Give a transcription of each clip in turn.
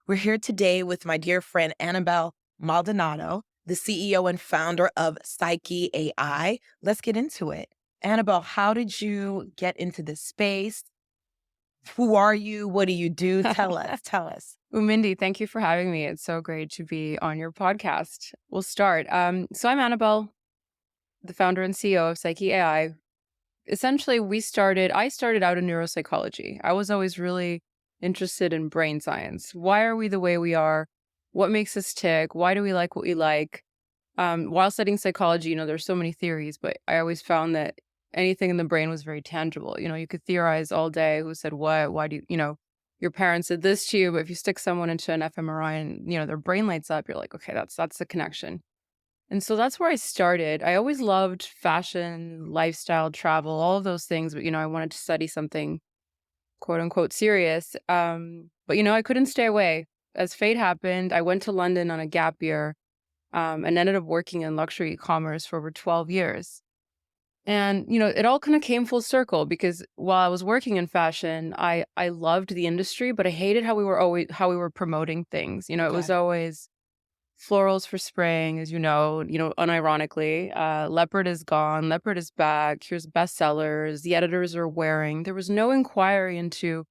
We're here today with my dear friend Anabel Maldonado, the CEO and founder of PSYKHE AI. Let's get into it. Anabel, how did you get into this space? Who are you? What do you do? Tell us. Tell us. Umindi, thank you for having me. It's so great to be on your podcast. We'll start. So I'm Anabel, the founder and CEO of PSYKHE AI. Essentially, I started out in neuropsychology. I was always really interested in brain science. Why are we the way we are? What makes us tick? Why do we like what we like? While studying psychology, there's so many theories, but I always found that anything in the brain was very tangible. You could theorize all day who said what, why do your parents did this to you, but if you stick someone into an fMRI and, their brain lights up, you're like, okay, that's the connection. And so that's where I started. I always loved fashion, lifestyle, travel, all of those things, but, I wanted to study something quote unquote serious. But, I couldn't stay away. As fate happened, I went to London on a gap year and ended up working in luxury commerce for over 12 years. And, it all kind of came full circle because while I was working in fashion, I loved the industry, but I hated how we were promoting things. It was always florals for spring, as unironically, leopard is gone, leopard is back, here's bestsellers, the editors are wearing. There was no inquiry into,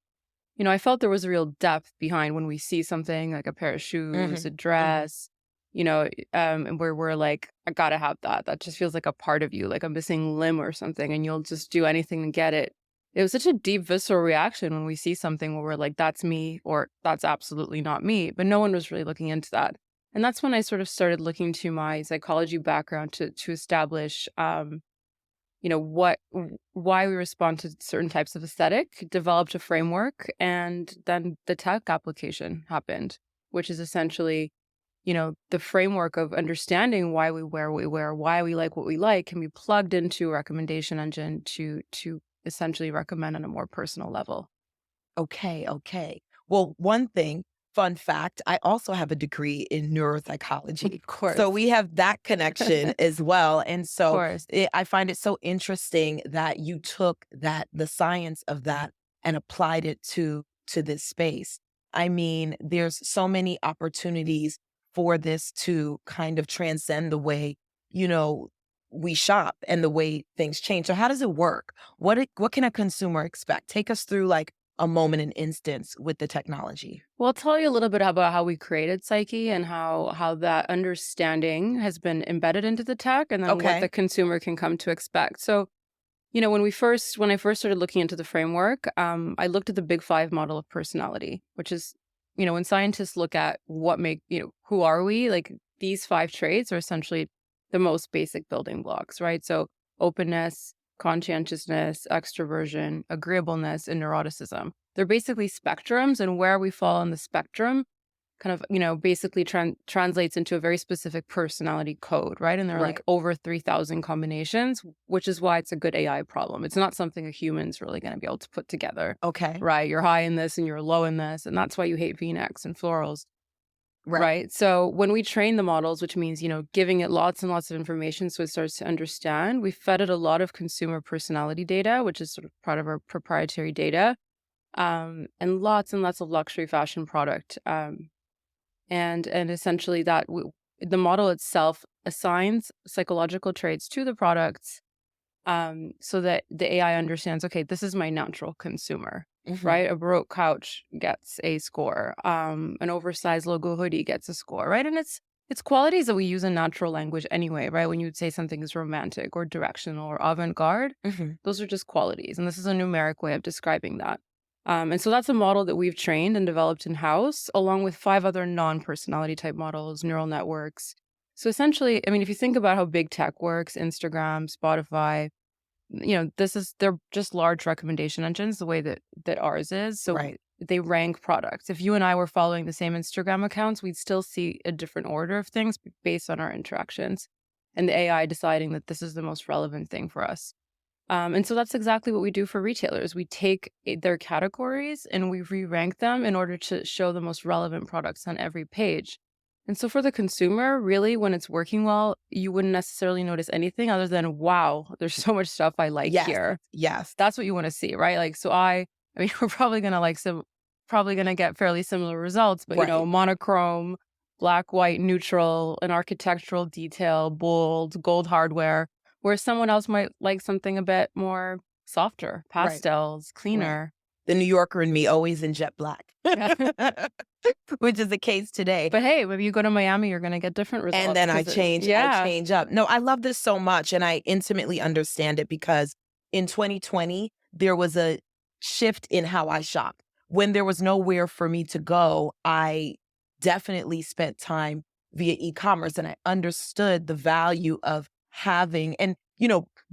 I felt there was a real depth behind when we see something like a pair of shoes, a dress, and where we're like, I gotta have that. That just feels like a part of you, like a missing limb or something, and you'll just do anything to get it. It was such a deep, visceral reaction when we see something where we're like, that's me, or that's absolutely not me. But no one was really looking into that. And that's when I sort of started looking to my psychology background to establish, why we respond to certain types of aesthetic, developed a framework, and then the tech application happened, which is essentially, the framework of understanding why we wear what we wear, why we like what we like, can be plugged into a recommendation engine to essentially recommend on a more personal level. Okay. Well, one thing, fun fact, I also have a degree in neuropsychology. Of course. So we have that connection as well. And Of so course. I find it so interesting that you took the science of that and applied it to this space. I mean, there's so many opportunities for this to kind of transcend the way, we shop and the way things change. So how does it work? What can a consumer expect? Take us through like a moment, an instance with the technology. Well, I'll tell you a little bit about how we created PSYKHE and how that understanding has been embedded into the tech, and then what Okay. the consumer can come to expect. So, when I first started looking into the framework, I looked at the Big Five model of personality, which is, when scientists look at who are we, like these five traits are essentially the most basic building blocks, right? So openness, conscientiousness, extroversion, agreeableness, and neuroticism. They're basically spectrums, and where we fall on the spectrum kind of, basically translates into a very specific personality code, right? And there are like over 3,000 combinations, which is why it's a good AI problem. It's not something a human's really going to be able to put together, Okay. right? You're high in this and you're low in this, and that's why you hate V-necks and florals. Right. Right. So when we train the models, which means, giving it lots and lots of information so it starts to understand, we fed it a lot of consumer personality data, which is sort of part of our proprietary data, and lots of luxury fashion product. And essentially the model itself assigns psychological traits to the products, so that the AI understands, okay, this is my natural consumer. Right? A Baroque couch gets a score. An oversized logo hoodie gets a score, right? And it's qualities that we use in natural language anyway, right? When you would say something is romantic or directional or avant-garde, those are just qualities. And this is a numeric way of describing that. And so that's a model that we've trained and developed in-house, along with 5 other non-personality type models, neural networks. So essentially, I mean, if you think about how big tech works, Instagram, Spotify, they're just large recommendation engines the way that ours is. So they rank products. If you and I were following the same Instagram accounts, we'd still see a different order of things based on our interactions and the AI deciding that this is the most relevant thing for us. And so that's exactly what we do for retailers. We take their categories and we re-rank them in order to show the most relevant products on every page. And so for the consumer, really, when it's working well, you wouldn't necessarily notice anything other than, wow, there's so much stuff I like here. Yes. That's what you want to see, right? Like, so I mean, we're probably going to like some probably going to get fairly similar results, but, Right. monochrome, black, white, neutral, an architectural detail, bold, gold hardware, where someone else might like something a bit more softer, Right. pastels, Right. cleaner. The New Yorker in me always in jet black, Yeah. which is the case today. But hey, when you go to Miami, you're going to get different And results then because I yeah, change up. No, I love this so much and I intimately understand it because in 2020, there was a shift in how I shop. When there was nowhere for me to go, I definitely spent time via e-commerce and I understood the value of having and,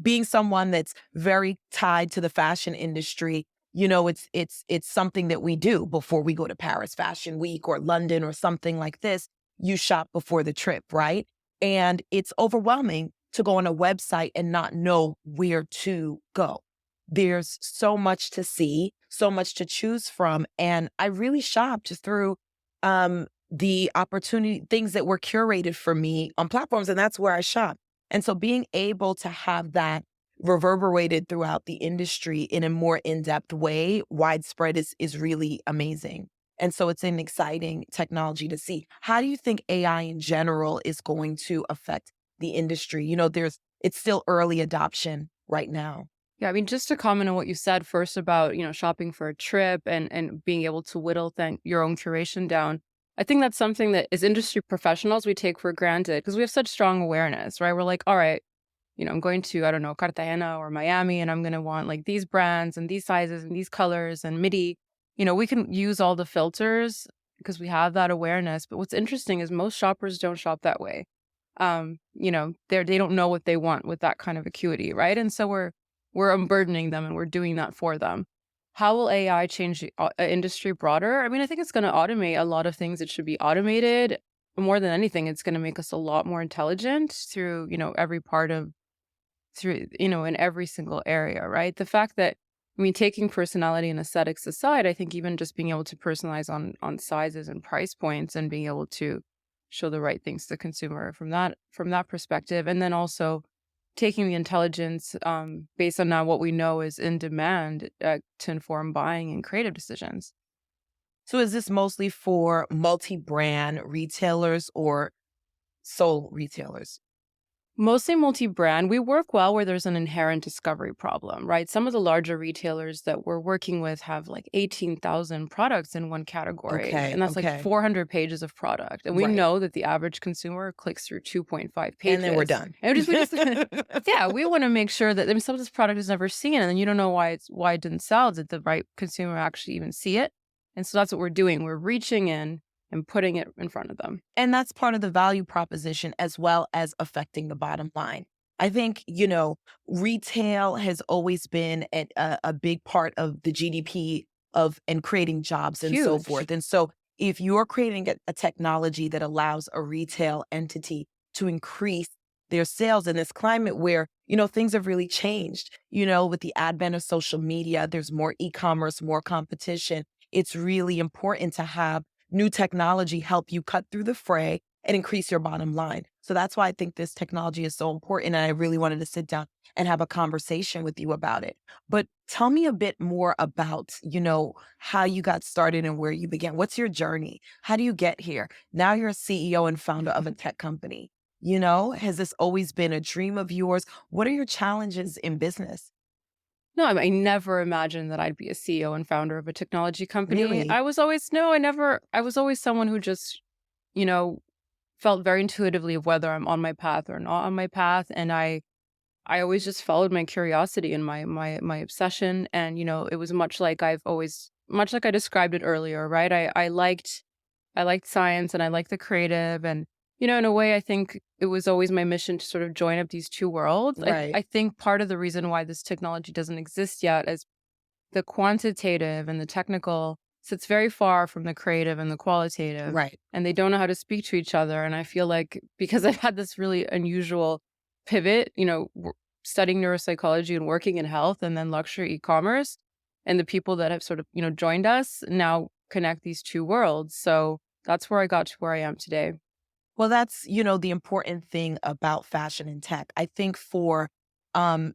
being someone that's very tied to the fashion industry. It's something that we do before we go to Paris Fashion Week or London or something like this. You shop before the trip, right? And it's overwhelming to go on a website and not know where to go. There's so much to see, so much to choose from. And I really shopped through the opportunity, things that were curated for me on platforms, and that's where I shop. And so being able to have that reverberated throughout the industry in a more in-depth way, widespread is really amazing. And so it's an exciting technology to see. How do you think AI in general is going to affect the industry? It's still early adoption right now. Yeah, I mean, just to comment on what you said first about, shopping for a trip and being able to whittle your own curation down. I think that's something that as industry professionals we take for granted because we have such strong awareness, right? We're like, all right, I'm going to, I don't know, Cartagena or Miami, and I'm going to want like these brands and these sizes and these colors and MIDI. We can use all the filters because we have that awareness. But what's interesting is most shoppers don't shop that way. They don't know what they want with that kind of acuity, right? And so we're unburdening them and we're doing that for them. How will AI change the industry broader? I mean, I think it's going to automate a lot of things that should be automated. More than anything, it's going to make us a lot more intelligent through, every part of through, in every single area, right? The fact that, I mean, taking personality and aesthetics aside, I think even just being able to personalize on sizes and price points and being able to show the right things to the consumer from that perspective, and then also taking the intelligence based on now what we know is in demand to inform buying and creative decisions. So is this mostly for multi-brand retailers or sole retailers? Mostly multi-brand. We work well where there's an inherent discovery problem, right? Some of the larger retailers that we're working with have like 18,000 products in one category, Okay, and that's like okay. 400 pages of product. And we Right. know that the average consumer clicks through 2.5 And then we're pages. done. And we just yeah, we want to make sure that, I mean, some of this product is never seen, and then you don't know why it didn't sell. Did the right consumer actually even see it? And so that's what we're doing. We're reaching in and putting it in front of them. And that's part of the value proposition as well as affecting the bottom line. I think, retail has always been a big part of the GDP of and creating jobs and so Huge. forth. And so if you're creating a technology that allows a retail entity to increase their sales in this climate where, things have really changed, with the advent of social media, there's more e-commerce, more competition. It's really important to have new technology help you cut through the fray and increase your bottom line. So that's why I think this technology is so important. And I really wanted to sit down and have a conversation with you about it. But tell me a bit more about, how you got started and where you began. What's your journey? How do you get here? Now you're a CEO and founder of a tech company. Has this always been a dream of yours? What are your challenges in business? No, I never imagined that I'd be a CEO and founder of a technology company. Really? I was always someone who just, you know, felt very intuitively of whether I'm on my path or not on my path. And I always just followed my curiosity and my obsession. And, it was much like I described it earlier, right? I liked science and I liked the creative. And, in a way, I think it was always my mission to sort of join up these two worlds. I, Right. I think part of the reason why this technology doesn't exist yet is the quantitative and the technical sits very far from the creative and the qualitative, Right. and they don't know how to speak to each other. And I feel like because I've had this really unusual pivot, studying neuropsychology and working in health and then luxury e-commerce, and the people that have sort of, joined us now connect these two worlds. So that's where I got to where I am today. Well, that's, the important thing about fashion and tech. I think for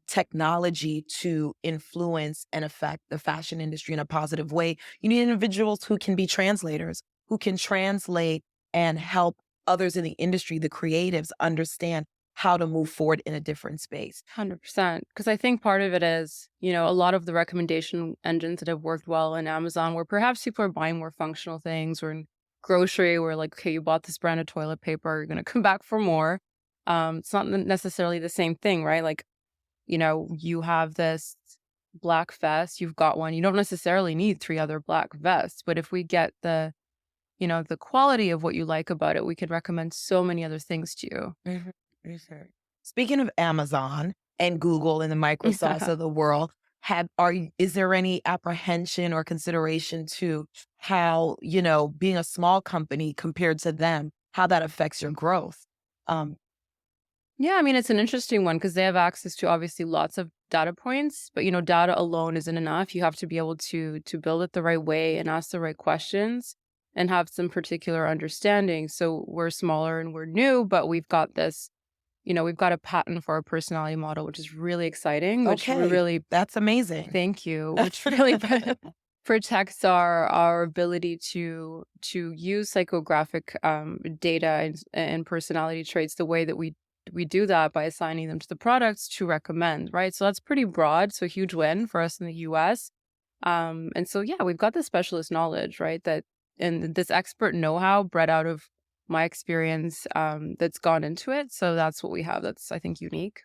technology to influence and affect the fashion industry in a positive way. You need individuals who can be translators, who can translate and help others in the industry, the creatives, understand how to move forward in a different space. 100%. Because I think part of it is, a lot of the recommendation engines that have worked well in Amazon, where perhaps people are buying more functional things, or in grocery, where like, okay, you bought this brand of toilet paper, you're going to come back for more. It's not necessarily the same thing, right? Like, you have this black vest, you've got one. You don't necessarily need three other black vests, but if we get the quality of what you like about it, we could recommend so many other things to you. Mhm, mhm. Speaking of Amazon and Google and the Microsofts of the world, is there any apprehension or consideration to how, being a small company compared to them, how that affects your growth? Um, Yeah, I mean, it's an interesting one because they have access to obviously lots of data points, but data alone isn't enough. You have to be able to build it the right way and ask the right questions and have some particular understanding. So we're smaller and we're new, but we've got a patent for our personality model, which is really exciting, which okay, really that's amazing. thank you, which really protects our ability to use psychographic data and personality traits the way that we do that by assigning them to the products to recommend, right? So that's pretty broad, so a huge win for us in the US. And so yeah, we've got the specialist knowledge, right? That and this expert know-how bred out of my experience that's gone into it. So that's what we have. That's I think unique.